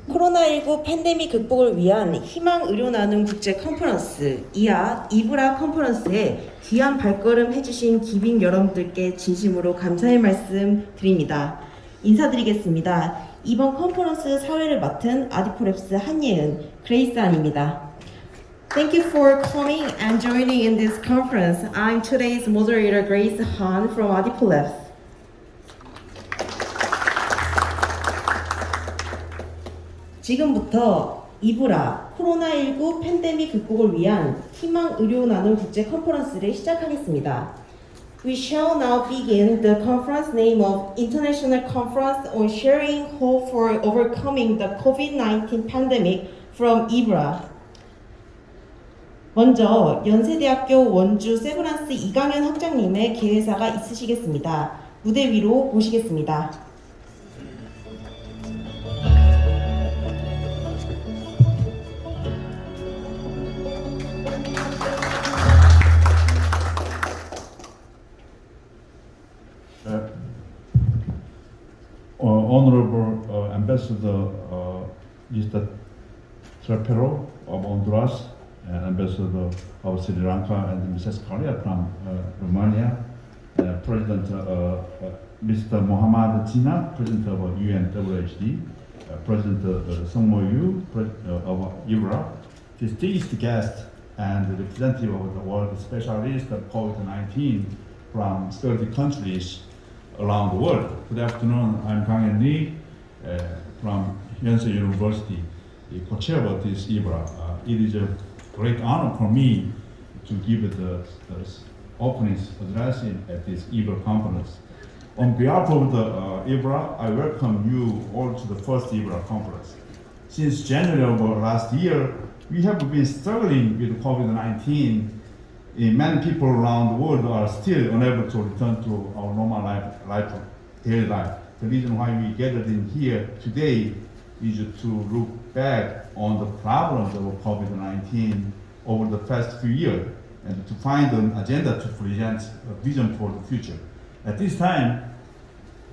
코로나19 팬데믹 극복을 위한 희망 의료 나눔 국제 컨퍼런스 이하 이브라 컨퍼런스에 귀한 발걸음 해주신 기빈 여러분들께 진심으로 감사의 말씀 드립니다. 인사드리겠습니다. 이번 컨퍼런스 사회를 맡은 아디포랩스 한예은 그레이스 안입니다. Thank you for coming and joining in this conference. I'm today's moderator Grace Han from Adipoleps. 지금부터 이브라 코로나19 팬데믹 극복을 위한 희망 의료 나눔 국제 컨퍼런스를 시작하겠습니다. We shall now begin the conference name of International Conference on Sharing Hope for Overcoming the COVID-19 Pandemic from IVRA. 먼저 연세대학교 원주 세브란스 이강현 학장님의 개회사가 있으시겠습니다. 무대 위로 모시겠습니다. Honorable Ambassador Mr. Trapero of Honduras, Ambassador of Sri Lanka and Mrs. Korea from Romania, President Mr. Mohammad Jinnah, President of UNWHD, President Seong-mo of IRVA, distinguished guests and representative of the world specialist of COVID-19 from 30 countries around the world. Good afternoon, I'm Kang-hyeon from Yonsei University, the co-chair of this IVRA. It is a great honor for me to give the opening address at this IVRA conference. On behalf of the IVRA, I welcome you all to the first IVRA conference. Since January of last year, we have been struggling with COVID-19. Many people around the world are still unable to return to our normal daily life. The reason why we gathered in here today is to look back on the problems of COVID-19 over the past few years and to find an agenda to present a vision for the future. At this time,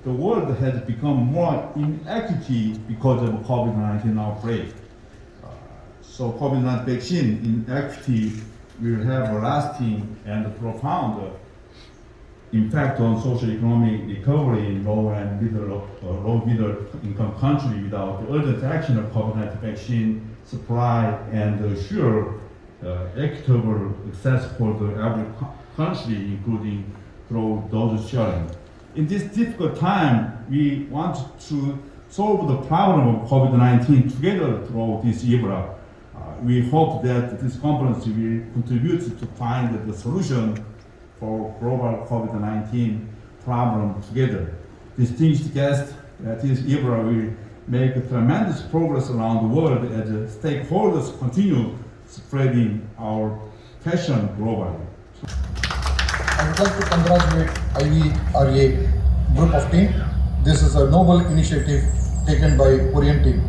the world has become more inequity because of COVID-19 outbreak. So COVID-19 vaccine inequity will have a lasting and profound impact on socio-economic recovery in low and middle income countries without the urgent action of COVID-19 vaccine supply and assure equitable access for the every country, including through dose sharing. In this difficult time, we want to solve the problem of COVID-19 together through this IVRA. We hope that this conference will contribute to find the solution for global COVID-19 problem together. Distinguished guests at this IVRA will make tremendous progress around the world as stakeholders continue spreading our passion globally. I would like to congratulate IVRA group of team. This is a noble initiative taken by Korean team.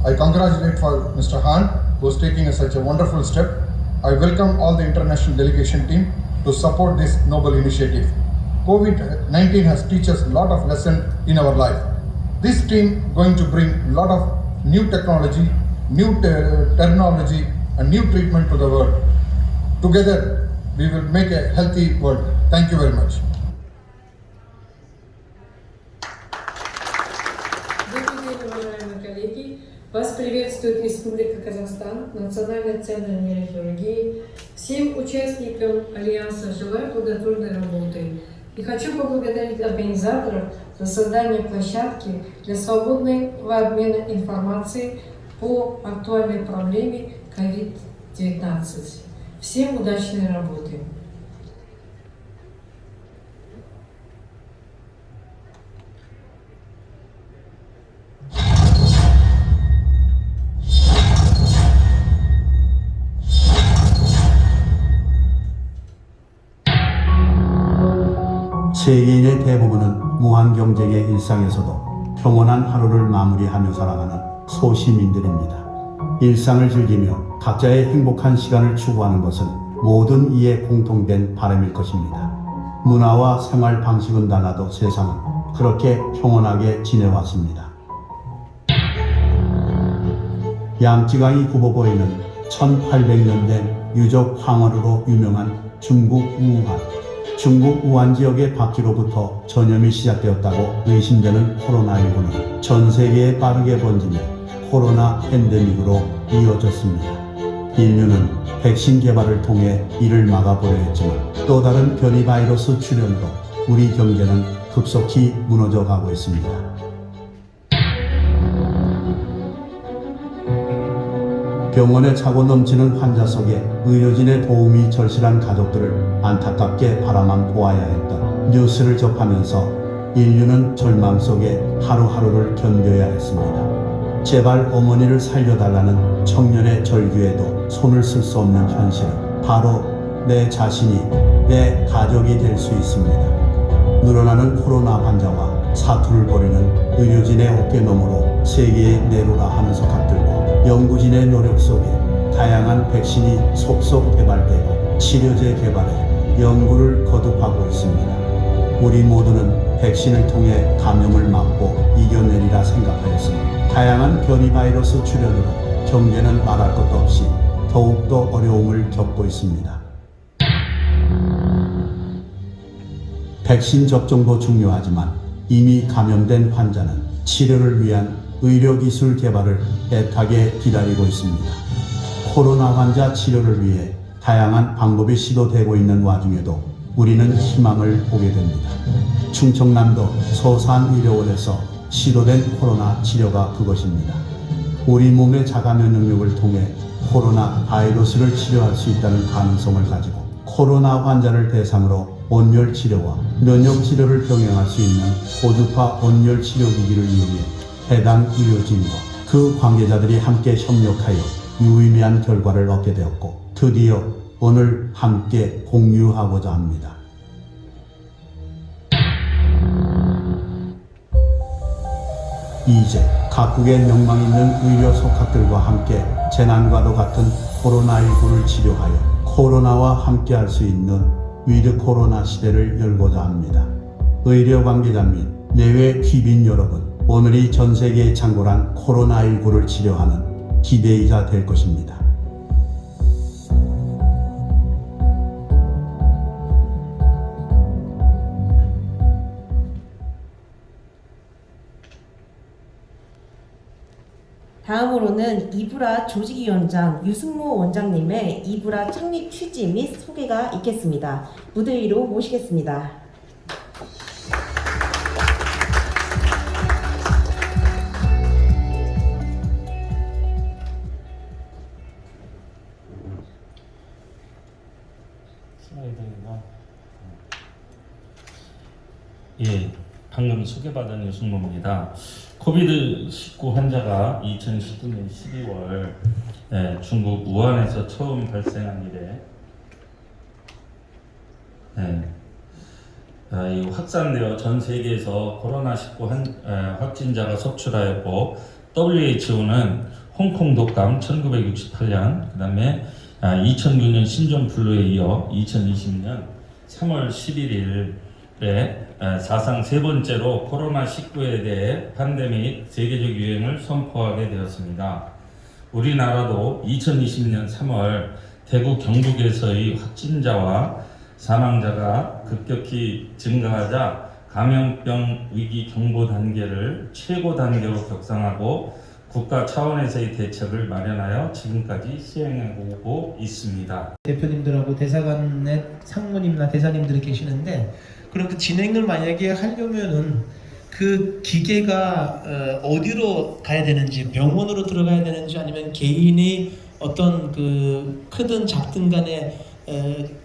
I congratulate for Mr. Han, who is taking such a wonderful step. I welcome all the international delegation team to support this noble initiative. COVID-19 has taught us a lot of lessons in our life. This team going to bring a lot of new technology, new terminology, and new treatment to the world. Together, we will make a healthy world. Thank you very much. Вас приветствует Республика Казахстан, Национальный центр нейрохирургии. Всем участникам Альянса желаю плодотворной работы. И хочу поблагодарить организаторов за создание площадки для свободного обмена информацией по актуальной проблеме COVID-19. Всем удачной работы! 국민의 대부분은 무한경쟁의 일상에서도 평온한 하루를 마무리하며 살아가는 소시민들입니다. 일상을 즐기며 각자의 행복한 시간을 추구하는 것은 모든 이의 공통된 바람일 것입니다. 문화와 생활 방식은 달라도 세상은 그렇게 평온하게 지내왔습니다. 양쯔강이 굽어보이는 1800년 된 유적 황허루로 유명한 중국 우한. 중국 우한 지역의 박쥐로부터 전염이 시작되었다고 의심되는 코로나19는 전 세계에 빠르게 번지며 코로나 팬데믹으로 이어졌습니다. 인류는 백신 개발을 통해 이를 막아보려 했지만 또 다른 변이 바이러스 출현으로 우리 경제는 급속히 무너져 가고 있습니다. 병원에 차고 넘치는 환자 속에 의료진의 도움이 절실한 가족들을 안타깝게 바라만 보아야 했던 뉴스를 접하면서 인류는 절망 속에 하루하루를 견뎌야 했습니다. 제발 어머니를 살려달라는 청년의 절규에도 손을 쓸 수 없는 현실은 바로 내 자신이 내 가족이 될 수 있습니다. 늘어나는 코로나 환자와 사투를 벌이는 의료진의 어깨너머로 세계의 내로라 하는 석학들과 연구진의 노력 속에 다양한 백신이 속속 개발되고 치료제 개발에 연구를 거듭하고 있습니다. 우리 모두는 백신을 통해 감염을 막고 이겨내리라 생각하였으나 다양한 변이 바이러스 출현으로 경제는 말할 것도 없이 더욱더 어려움을 겪고 있습니다. 백신 접종도 중요하지만 이미 감염된 환자는 치료를 위한 의료기술 개발을 애타게 기다리고 있습니다. 코로나 환자 치료를 위해 다양한 방법이 시도되고 있는 와중에도 우리는 희망을 보게 됩니다. 충청남도 서산의료원에서 시도된 코로나 치료가 그것입니다. 우리 몸의 자가 면역력을 통해 코로나 바이러스를 치료할 수 있다는 가능성을 가지고 코로나 환자를 대상으로 온열 치료와 면역 치료를 병행할 수 있는 고주파 온열 치료기기를 이용해 해당 의료진과 그 관계자들이 함께 협력하여 유의미한 결과를 얻게 되었고 드디어 오늘 함께 공유하고자 합니다. 이제 각국의 명망 있는 의료 속학들과 함께 재난과도 같은 코로나19를 치료하여 코로나와 함께할 수 있는 위드 코로나 시대를 열고자 합니다. 의료 관계자 및 내외 귀빈 여러분, 오늘이 전 세계에 창궐한 코로나19를 치료하는 기대이자 될 것입니다. 다음으로는 이브라 조직위원장 유승모 원장님의 이브라 창립 취지 및 소개가 있겠습니다. 무대 위로 모시겠습니다. 예, 방금 소개받은 유승모입니다. 코비드-19 환자가 2019년 12월 중국 우한에서 처음 발생한 이래 이 확산되어 전 세계에서 코로나19 확진자가 속출하였고 WHO는 홍콩 독감 1968년 그 다음에 2009년 신종플루에 이어 2020년 3월 11일에 사상 세 번째로 코로나19에 대해 팬데믹 세계적 유행을 선포하게 되었습니다. 우리나라도 2020년 3월 대구 경북에서의 확진자와 사망자가 급격히 증가하자 감염병 위기 경보 단계를 최고 단계로 격상하고 국가 차원에서의 대책을 마련하여 지금까지 시행하고 있습니다. 대표님들하고 대사관의 상무님이나 대사님들이 계시는데 그럼 그 진행을 만약에 하려면은 그 기계가 어디로 가야 되는지 병원으로 들어가야 되는지 아니면 개인이 어떤 그 크든 작든 간에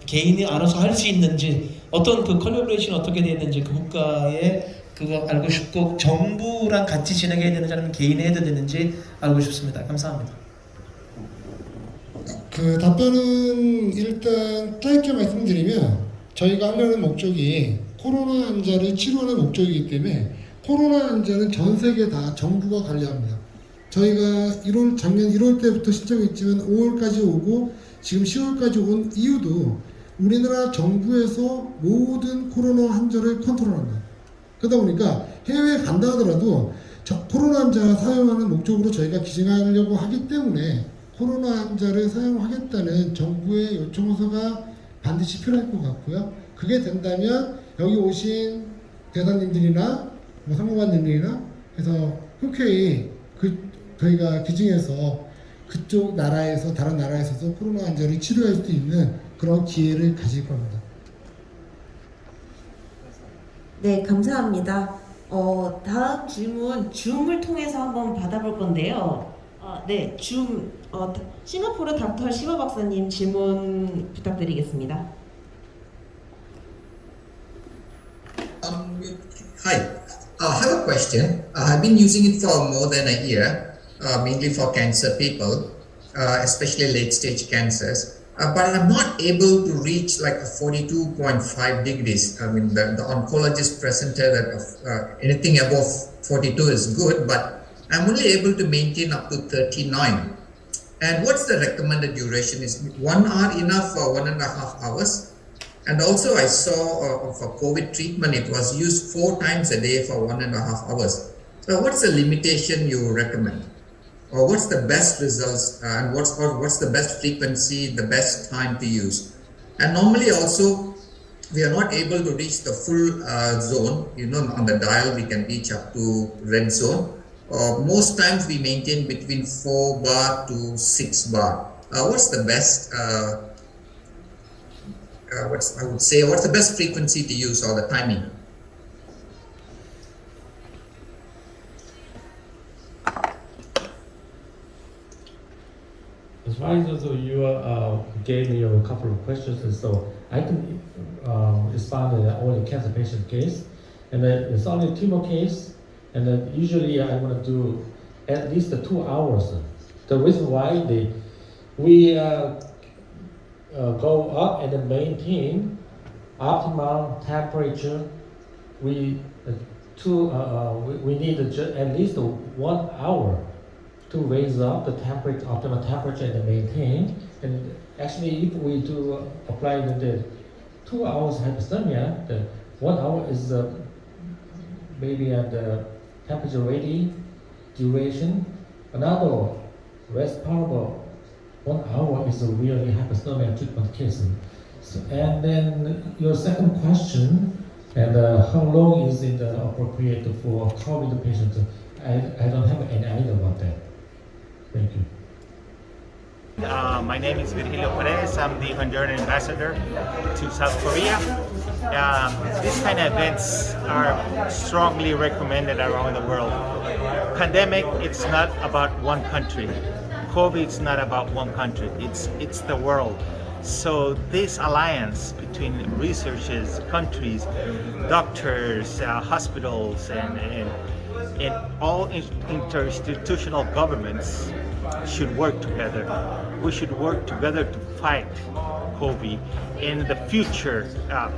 개인이 알아서 할 수 있는지 어떤 그 컬래버레이션이 어떻게 되어 있는지 그 국가에 그거 알고 싶고 정부랑 같이 진행해야 되는지 아니면 개인이 해도 되는지 알고 싶습니다. 감사합니다. 그 답변은 일단 짧게 말씀드리면 저희가 하려는 목적이 코로나 환자를 치료하는 목적이기 때문에 코로나 환자는 전 세계 다 정부가 관리합니다. 저희가 작년 1월 때부터 신청했지만 5월까지 오고 지금 10월까지 온 이유도 우리나라 정부에서 모든 코로나 환자를 컨트롤합니다. 그러다 보니까 해외에 간다 하더라도 코로나 환자 사용하는 목적으로 저희가 기증하려고 하기 때문에 코로나 환자를 사용하겠다는 정부의 요청서가 반드시 필요할 것 같고요. 그게 된다면 여기 오신 대사님들이나 상무관님들이나 해서 흔쾌히 저희가 기증해서 그쪽 나라에서 다른 나라에서도 코로나 환자를 치료할 수 있는 그런 기회를 가질 겁니다. 네, 감사합니다. 다음 질문 줌을 통해서 한번 받아볼 건데요. 네, 싱가포르 닥터 시바 박사님 질문 부탁드리겠습니다. Hi, I have a question. I've been using it for more than a year, mainly for cancer people, especially late stage cancers. But I'm not able to reach like a 42.5 degrees. I mean, the oncologist presented that anything above 42 is good, but I'm only able to maintain up to 39. And what's the recommended duration? Is 1 hour enough for 1.5 hours? And also I saw for COVID treatment, it was used 4 times a day for 1.5 hours. So what's the limitation you recommend? Or what's the best results and what's the best frequency, the best time to use? And normally also, we are not able to reach the full zone. You know, on the dial, we can reach up to red zone. Most times we maintain between 4 bar to 6 bar. What's the best, what's the best frequency to use or the timing? As far as you gave me a couple of questions, and so I can respond to only cancer patient case, and then it's only tumor case, and then usually I want to do at least 2 hours. The reason why we go up and then maintain optimal temperature. We need at least 1 hour to raise up the temperature, optimal temperature, and maintain. And actually, if we do apply the 2 hours hypothermia, the 1 hour is maybe at the temperature ready duration. Another respirable 1 hour is a really hypothermia treatment case. So, and then your second question, and how long is it appropriate for COVID patient? I don't have any idea about that. Thank you. My name is Virgilio Perez. I'm the Honduran ambassador to South Korea. These kind of events are strongly recommended around the world. Pandemic, it's not about one country. COVID is not about one country. It's the world. So this alliance between researchers, countries, doctors, hospitals, and all interinstitutional governments should work together. We should work together to fight COVID and the future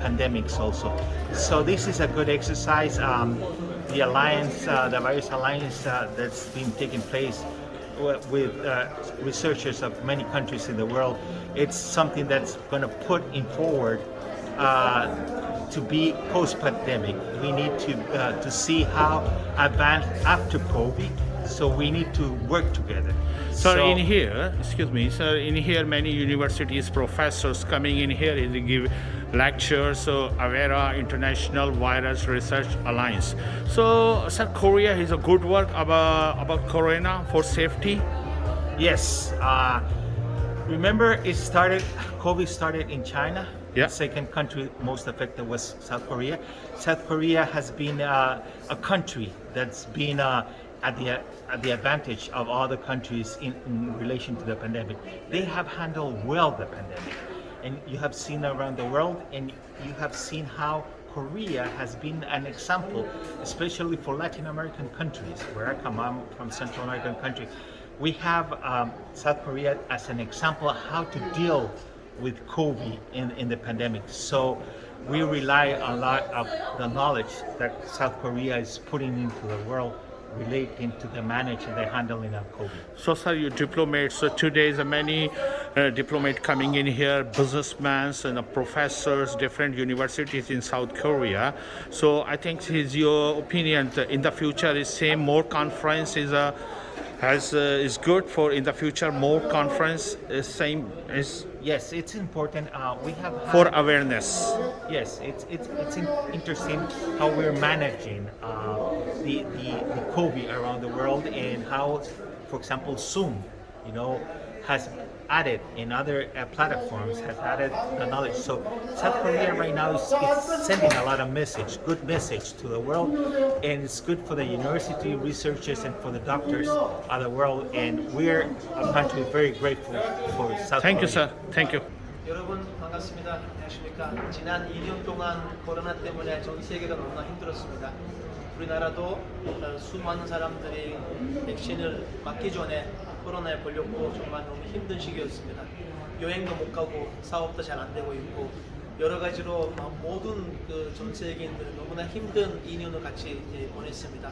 pandemics also. So this is a good exercise. The alliance, the various alliance that's been taking place with researchers of many countries in the world, it's something that's going to put in forward to be post-pandemic. We need to see how advanced after COVID. So we need to work together. So in here, excuse me, so in here many universities, professors coming in here to give lectures, so IVRA, International Virus Research Alliance. So South Korea is a good work about corona for safety? Yes. Remember COVID started in China. Yeah. The second country most affected was South Korea. South Korea has been a country that's been at the advantage of other countries in relation to the pandemic. They have handled well the pandemic. And you have seen around the world, and you have seen how Korea has been an example, especially for Latin American countries, where I come. I'm from Central American country. We have South Korea as an example of how to deal with COVID in the pandemic. So we rely a lot of the knowledge that South Korea is putting into the world relating to the management, the handling of COVID. So, sir, you diplomats. So today is many diplomats coming in here, businessmen and professors, different universities in South Korea. So I think is your opinion that in the future is same more conference is good for in the future more conference is same is Yes, it's important. We have had, for awareness. yes, it's interesting how we're managing the COVID around the world and how, for example, Zoom, has added in other platforms has added the knowledge. So South Korea right now is sending a lot of good message to the world, and it's good for the university researchers and for the doctors of the world. And we're a country very grateful for South Thank you, Korea. sir. Thank you. 여러분 반갑습니다. 안녕하십니까? 지난 2년 동안 코로나 때문에 전 세계가 너무나 힘들었습니다. 우리나라도 수많은 사람들이 백신을 맞기 전에 코로나에 걸렸고 정말 너무 힘든 시기였습니다. 여행도 못 가고 사업도 잘 안 되고 있고 여러 가지로 모든 전 세계인들은 너무나 힘든 2년을 같이 보냈습니다.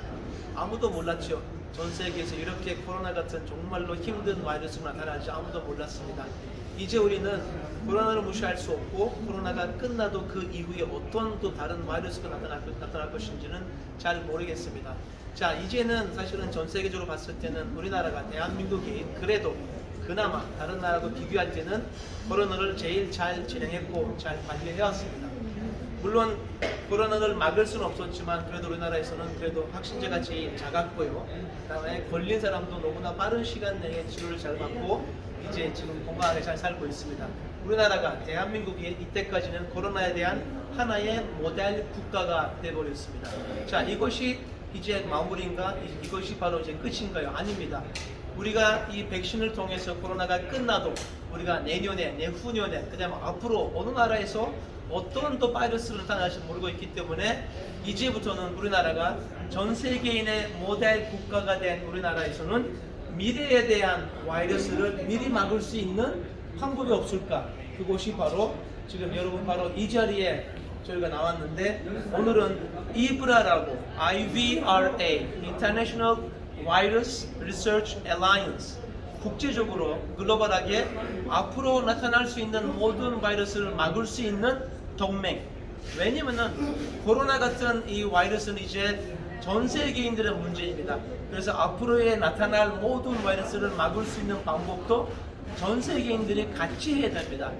아무도 몰랐죠. 전 세계에서 이렇게 코로나 같은 정말로 힘든 바이러스가 나타날지 아무도 몰랐습니다. 이제 우리는 코로나를 무시할 수 없고 코로나가 끝나도 그 이후에 어떤 또 다른 바이러스가 나타날 것인지는 잘 모르겠습니다. 자, 이제는 사실은 전 세계적으로 봤을 때는 우리나라가 대한민국이 그래도 그나마 다른 나라도 비교할 때는 코로나를 제일 잘 진행했고 잘 관리해왔습니다. 물론 코로나를 막을 수는 없었지만 그래도 우리나라에서는 그래도 확진자가 제일 작았고요. 그다음에 걸린 사람도 너무나 빠른 시간 내에 치료를 잘 받고 이제 지금 건강하게 잘 살고 있습니다. 우리나라가 대한민국이 이때까지는 코로나에 대한 하나의 모델 국가가 되어버렸습니다. 자, 이것이 이제 마무리인가? 이것이 바로 이제 끝인가요? 아닙니다. 우리가 이 백신을 통해서 코로나가 끝나도 우리가 내년에, 내후년에, 그다음에 앞으로 어느 나라에서 어떤 또 바이러스를 나타날지 모르고 있기 때문에 이제부터는 우리나라가 전 세계인의 모델 국가가 된 우리나라에서는 미래에 대한 바이러스를 미리 막을 수 있는 방법이 없을까? 그것이 바로 지금 여러분 바로 이 자리에 저희가 나왔는데 오늘은 IVRA라고 IVRA International Virus Research Alliance 국제적으로 글로벌하게 앞으로 나타날 수 있는 모든 바이러스를 막을 수 있는 동맹. 왜냐면은 코로나 같은 이 바이러스는 이제 전 세계인들의 문제입니다. 그래서 앞으로에 나타날 모든 바이러스를 막을 수 있는 방법도 전 세계인들이 같이 해야 됩니다.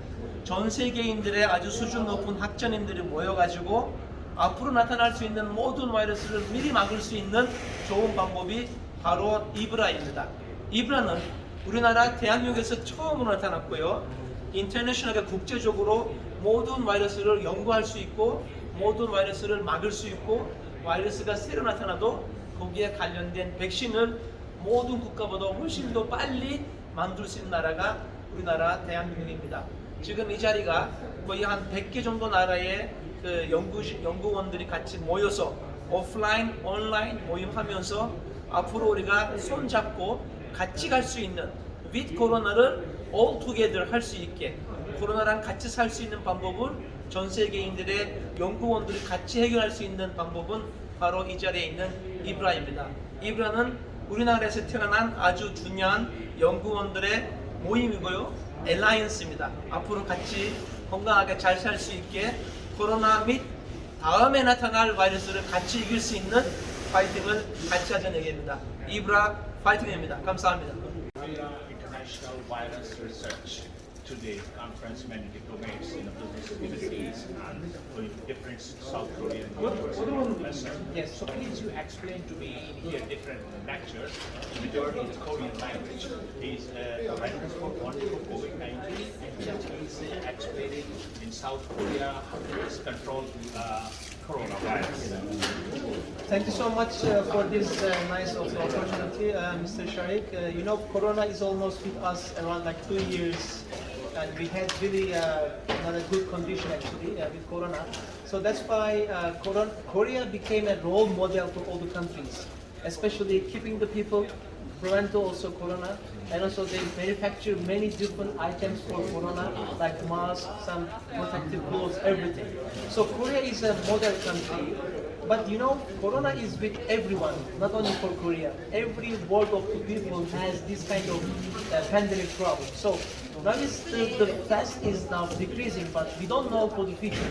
전 세계인들의 아주 수준 높은 학자님들이 모여가지고 앞으로 나타날 수 있는 모든 바이러스를 미리 막을 수 있는 좋은 방법이 바로 IVRA입니다. IVRA는 우리나라 대한민국에서 처음으로 나타났고요. 인터내셔널하게 국제적으로 모든 바이러스를 연구할 수 있고 모든 바이러스를 막을 수 있고 바이러스가 새로 나타나도 거기에 관련된 백신을 모든 국가보다 훨씬 더 빨리 만들 수 있는 나라가 우리나라 대한민국입니다. 지금 이 자리가 거의 한 100개 정도 나라의 그 연구원들이 같이 모여서 오프라인, 온라인 모임하면서 앞으로 우리가 손잡고 같이 갈 수 있는 with 코로나를 all together 할 수 있게 코로나랑 같이 살 수 있는 방법은 전 세계인들의 연구원들이 같이 해결할 수 있는 방법은 바로 이 자리에 있는 IVRA입니다. IVRA는 우리나라에서 태어난 아주 중요한 연구원들의 모임이고요. 알라이언스입니다. 앞으로 같이 건강하게 잘 살 수 있게 코로나 및 다음에 나타날 바이러스를 같이 이길 수 있는 파이팅을 같이 하자는 얘기입니다. IVRA 파이팅입니다. 감사합니다. International Virus Research. Today, conference many diplomats in the business communities and with different South Korean university professors. Yes, so please you explain to me in here different lectures. The majority is Korean language. He's a reference for Wonju COVID-19 and he's explaining in South Korea how to control coronavirus. Thank you so much for this nice opportunity, Mr. Sharik. You know, Corona is almost with us around like 2 years, and we had really not a good condition actually with Corona. So that's why Korea became a role model for all the countries. especially keeping the people, prevent also corona, and also they manufacture many different items for corona, like masks, some protective clothes, everything. So Korea is a model country, but you know, corona is with everyone, not only for Korea. Every world of the people has this kind of pandemic problem. So now the test is now decreasing, but we don't know for the future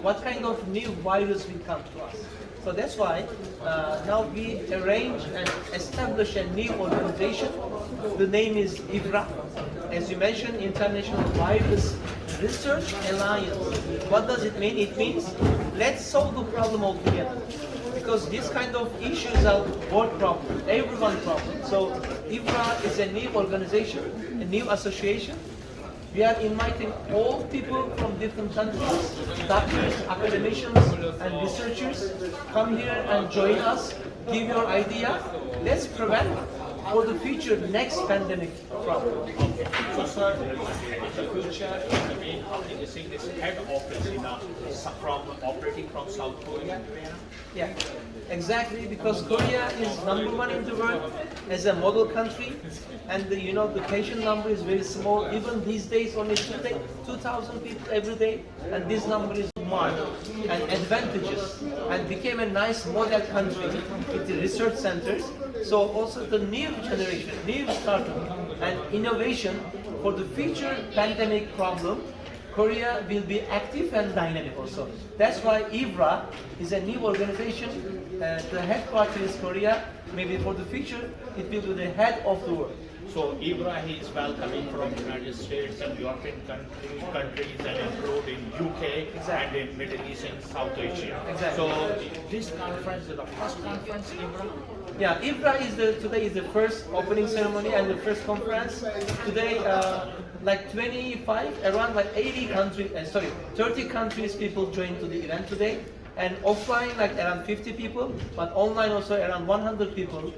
what kind of new virus will come to us. So that's why now we arrange and establish a new organization. The name is IVRA. As you mentioned, International Virus Research Alliance. What does it mean? It means let's solve the problem altogether. Because these kind of issues are world problem, everyone problem. So IVRA is a new organization, a new association. We are inviting all people from different countries, doctors, academicians, and researchers, come here and join us, give your idea. Let's prevent for the future next pandemic problem. Okay. So, sir, in the future, the main housing is saying this head office from operating from South Korea. Yeah, exactly, because Korea is #1 in the world as a model country, and the patient number is very small. Even these days, only 2,000 people every day, and this number is more and advantages, and became a nice model country with the research centers. So also the new generation, new startup and innovation for the future pandemic problem, Korea will be active and dynamic also. That's why IVRA is a new organization. The headquarters is Korea. Maybe for the future, it will be the head of the world. So IVRA is welcoming from United States and European countries and improved in UK and in Middle East and South Asia. Exactly. So this conference is the first conference IVRA? Yeah, IVRA today is the first opening ceremony and the first conference. Today, like 25, around like 30 countries people joined to the event today. And offline, like around 50 people, but online also around 100 people,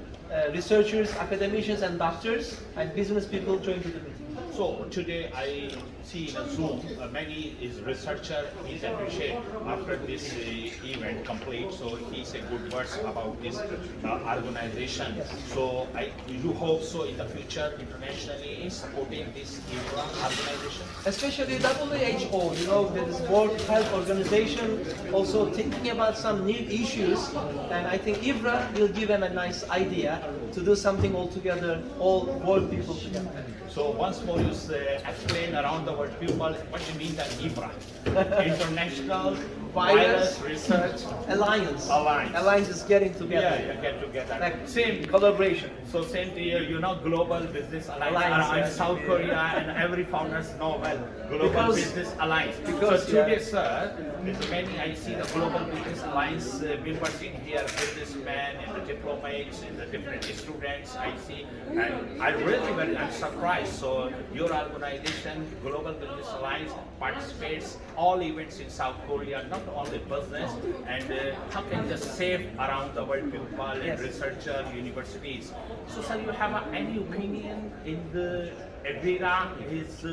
researchers, academicians, and doctors, and business people joined to the meeting. So today I see in a Zoom, many is researcher, he's appreciated after this event complete, so he said good words about this organization. So you hope so in the future internationally in supporting this organization? Especially WHO, there is World Health Organization, also thinking about some new issues, and I think IVRA will give them a nice idea to do something all together, all world people together. So once more you explain around the world people what you mean that IVRA, International Virus Research Alliance. Alliance is getting together. Yeah, get together. Like same collaboration. So same to you, Global Business Alliance around South Korea, and every founders know well Global Business Alliance. So today, sir, there's many, I see the Global Business Alliance members in here, businessmen and the diplomats and the different students I see, and I'm surprised. So your organization, Global Business Alliance, participates all events in South Korea, not only business, and how can just save around the world people and researchers, universities. So sir, you have any opinion in the IVRA is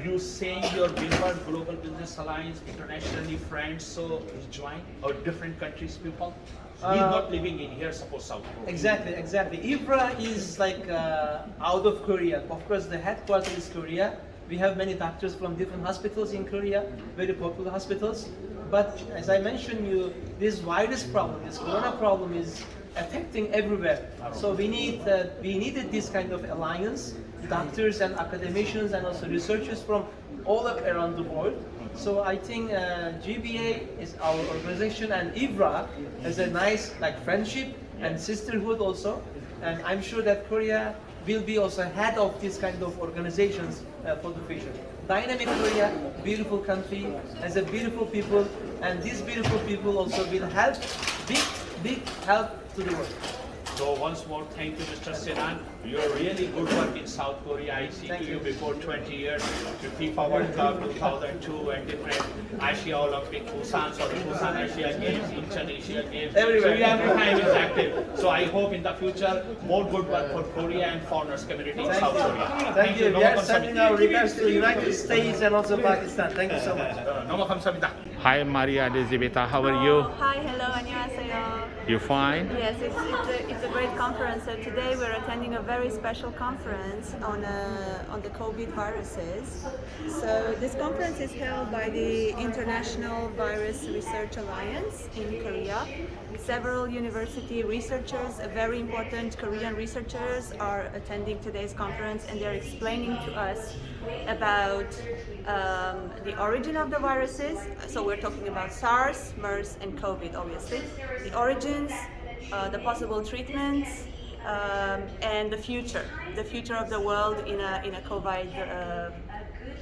you saying your member Global Business Alliance internationally friends, so he join or different countries people? He's not living in here, suppose South Korea. Exactly. IVRA is like out of Korea. Of course, the headquarters is Korea. We have many doctors from different hospitals in Korea, very popular hospitals. But as I mentioned, this virus problem, this corona problem is affecting everywhere. So we needed this kind of alliance, doctors and academicians and also researchers from all around the world. So I think GBA is our organization, and IVRA has a nice friendship and sisterhood also. And I'm sure that Korea will be also head of this kind of organizations for the future. Dynamic Korea, beautiful country, has a beautiful people, and these beautiful people also will help, big help to the world. So once more, thank you, Mr. Sinan. You're really good work in South Korea. I see you before 20 years to FIFA World Cup 2002 and different Asia Olympic, Busan Asia Games, Incheon Asia Games. Everywhere. So you every time is active. So I hope in the future more good work for Korea and foreigners community in South Korea. Thank you. We are sending our regards to the United States and also Pakistan. Thank you so much. 너무 감사합니다. Hi Maria Elizabeth, how are you? Hi, hello, 안녕하세요. You fine? Yes, it's a great conference. So today we're attending a very special conference on the COVID viruses. So this conference is held by the International Virus Research Alliance in Korea. Several university researchers, very important Korean researchers, are attending today's conference, and they're explaining to us about the origin of the viruses. So we're talking about SARS, MERS, and COVID, obviously. The origins, the possible treatments, and the future of the world in a COVID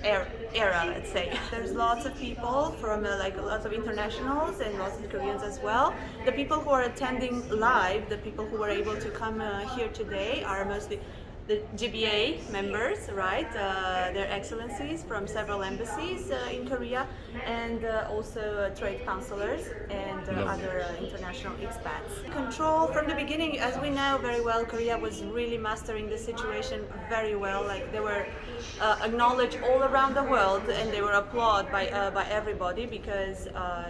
era, let's say. There's lots of people from lots of internationals and lots of Koreans as well. The people who are attending live, the people who were able to come here today are mostly the GBA members, right? Their excellencies from several embassies in Korea, and also trade counselors and other international expats. Control from the beginning, as we know very well, Korea was really mastering the situation very well. Like they were acknowledged all around the world, and they were applauded by everybody because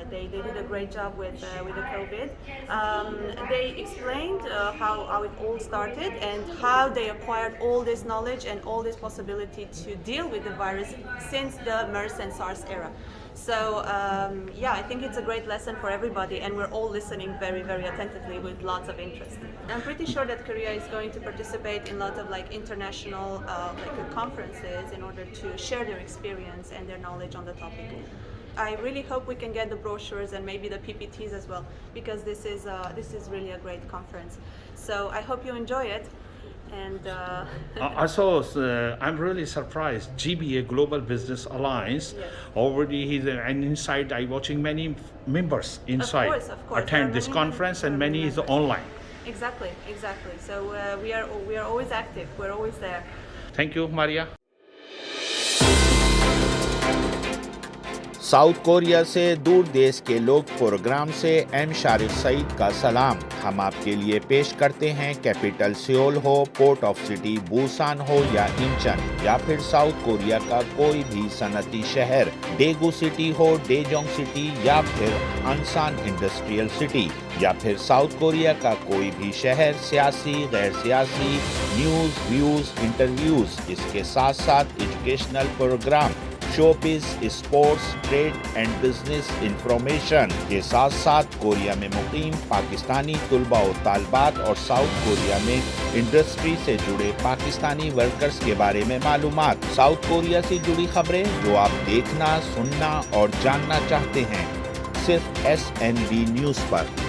they did a great job with the COVID. They explained how it all started and how they acquired all this knowledge and all this possibility to deal with the virus since the MERS and SARS era. So yeah, I think it's a great lesson for everybody, and we're all listening very, very attentively with lots of interest. I'm pretty sure that Korea is going to participate in lots of international conferences in order to share their experience and their knowledge on the topic. I really hope we can get the brochures and maybe the PPTs as well, because this is really a great conference. So I hope you enjoy it. And also, I'm really surprised. GBA Global Business Alliance already and inside. I'm watching many members inside of course. attend this conference, and many is online. Exactly. So we are always active. We're always there. Thank you, Maria. South Korea से दूर देश के लोग programme से M Sharif Saeed का सलाम। हम आपके लिए पेश करते हैं कैपिटल सियोल हो, पोर्ट ऑफ सिटी बुसान हो या इंचन, या फिर साउथ कोरिया का कोई भी सनती शहर, डेगू सिटी हो, डेजोंग सिटी, या फिर अनसान इंडस्ट्रियल सिटी, या फिर साउथ कोरिया का कोई भी शहर, सियासी, गैर सियासी, न्यूज, व्यूज, इंटरव्यूज, इसके साथ साथ educational programme, showpiece, sports, trade and business information के साथ साथ कोरिया में मुकीम पाकिस्तानी तुलबा और तालबात और साउथ कोरिया में इंडस्ट्री से जुड़े पाकिस्तानी वर्कर्स के बारे में मालूमात, साउथ कोरिया से जुड़ी खबरें जो आप देखना, सुनना और जानना चाहते हैं, सिर्फ SNB न्यूज़ पर।